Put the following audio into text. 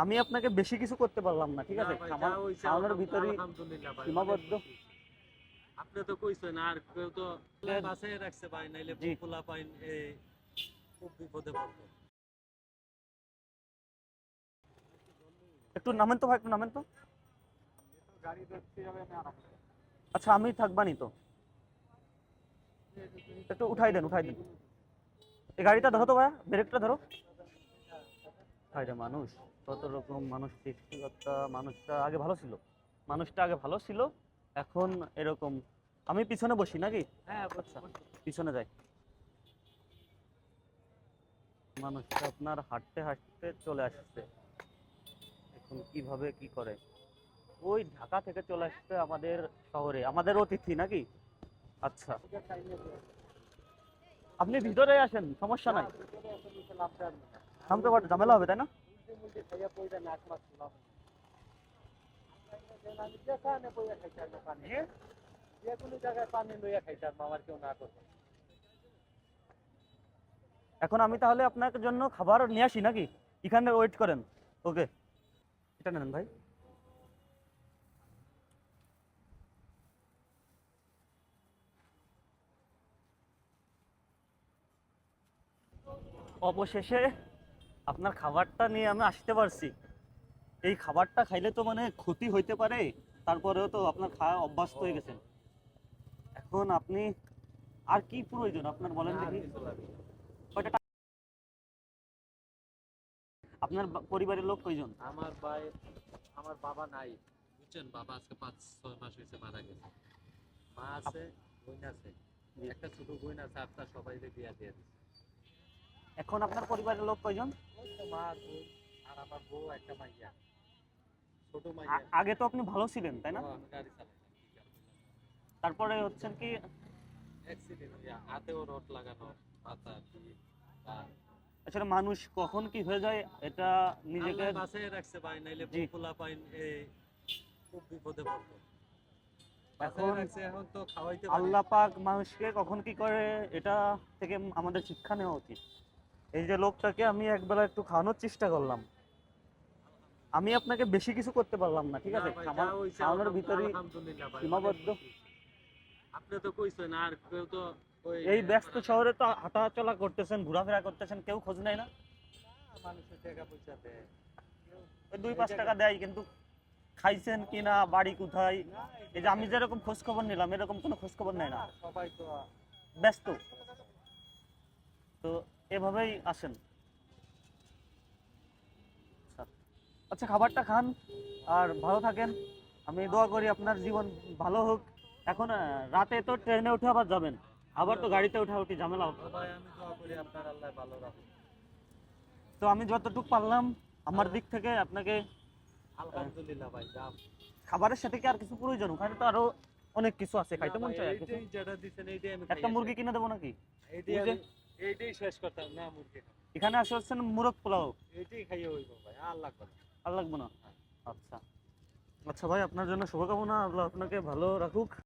আমি আপনাকে বেশি কিছু করতে পারলাম না, ঠিক আছে? খাওয়ানোর ভিতরেই সীমাবদ্ধ। আপনি তো কইছেন আর কেউ তো বাসায় রাখছে ভাই, নাইলে জি, পোলা পাইন খুব বিপদে পড়তো। একটু নামেন তো ভাই, একটু নামেন তো। আচ্ছা, আমি থাকবানি তো, একটু উঠাই দেন, উঠাই দেন। এই গাড়িটা ধরো তো ভাইয়া, ব্রেকটা ধরো। হায়রে মানুষ, কত রকম মানুষ, সৃষ্টিকর্তা। মানুষটা আগে ভালো ছিল, মানুষটা আগে ভালো ছিল, এখন এরকম। আমি পিছনে বসি নাকি? হ্যাঁ, আচ্ছা, পিছনে যাই। মানুষটা আপনার হাঁটতে হাঁটতে চলে আসছে, এখন কিভাবে কি করে। ওই ঢাকা থেকে চলে আসছে আমাদের শহরে, আমাদের অতিথি নাকি? আচ্ছা, আপনি ভিতরে আসেন, সমস্যা নাই। নামতে পারতে ঝামেলা হবে, তাই না? এখন আমি তাহলে আপনার জন্য খাবার নিয়ে আসি নাকি? এখানে ওয়েট করেন। ওকে, এটা নেন ভাই। অবশেষে আপনার খাবারটা নিয়ে আমি আসতে পারছি। এই খাবারটা খাইলে তো মানে ক্ষতি হইতে পারে, তারপরেও তো আপনার খাওয়া অভ্যস্ত হয়ে গেছেন। এখন আপনি আর কি প্রয়োজন আপনার বলেন দেখি। কয়টা আপনার পরিবারের লোক কয়জন? আমার ভাই, আমার বাবা নাই, বুঝছেন? বাবা আজকে 5-6 মাস হয়েছে মারা গেছে। মা আছে, বোন আছে, একটা ছোট বোন আছে, আর তার সবাই বিয়া দিয়ে দিচ্ছে। এখন আপনার পরিবারের লোক কয়জন? ওই তো মা, বোন, আর আমার বউ, একটা মাইয়া, ছোট মাইয়া। আগে তো আপনি ভালো ছিলেন, তাই না? আমি গাড়ি চালাইতাম, কি গাড়ি? তারপরে হচ্ছেন কি? অ্যাক্সিডেন্ট, হাতেও রড লাগানো, মাথা পা। আসলে মানুষ কখন কি হয়ে যায় এটা নিজেকে। আল্লাহ বাসায় রাখছে ভাই, নাইলে জি, পোলা পাইন খুব বিপদে পড়তো। এখন বাসায় রাখছে, এখন তো খাওয়াইতে পারি। আল্লাহ পাক মানুষকে কখন কি করে এটা থেকে আমাদের শিক্ষা নেওয়া উচিত। এই যে লোকটাকে আমি একবেলা একটু খাওয়ানোর চেষ্টা করলাম, আমি আপনাকে বেশি কিছু করতে পারলাম না, ঠিক না আছে? ভাই, যা হইছে খাওয়ানোর ভিতরেই আলহামদুলিল্লাহ ভাই, অনেক সীমাবদ্ধ। খুশি। আপনি তো কইছেন আর কেউ তো ওই এই ব্যস্ত শহরে তো হাঁটাচলা করতেছেন, ঘোরাফেরা করতেছেন, কেউ খোঁজ নেয় না। মানুষের টাকা পয়সা দেয় কেউ। ওই দুই এই পাঁচ জায়গা টাকা দেয়, কিন্তু খাইছেন কিনা, বাড়ি কোথায়, না, এই যে আমি যেরকম খোঁজ খবর নিলাম এরকম কোনো খোঁজ খবর নেয় না, সবাই তো ব্যস্ত। তো এভাবেই আসেন। আচ্ছা, আচ্ছা, খাবারটা খান আর ভালো থাকেন। আমি দোয়া করি আপনার জীবন ভালো হোক। এখন রাতে তো ট্রেনে উঠে আবার যাবেন, আবার তো গাড়িতে উঠা উঠি ঝামেলা হবে। ভাই, আমি দোয়া করি আপনার আল্লাহ ভালো রাখুন। তো আমি যতটুকু পারলাম আমার দিক থেকে আপনাকে। আলহামদুলিল্লাহ ভাই, যা খাবারের সাথে কি আর কিছু প্রয়োজন? ওখানে তো আরো অনেক কিছু আছে, না খাইতে মন ভাই, চায় আর কিছু। এইটাই যেটা দিছেন এইটাই আমি একটা মুরগি কিনে দেবো নাকি? এইটাই ওই যে এইটাই শেষ করতাম না মুরগি। এখানে আসে হচ্ছেন মুরগ পোলাও। এইটাই খাইয়ে হইব ভাই, আর লাগবে না। আর লাগবে না? আচ্ছা, আচ্ছা ভাই, আপনার জন্য শুভকামনা, আল্লাহ আপনাকে ভালো রাখুক।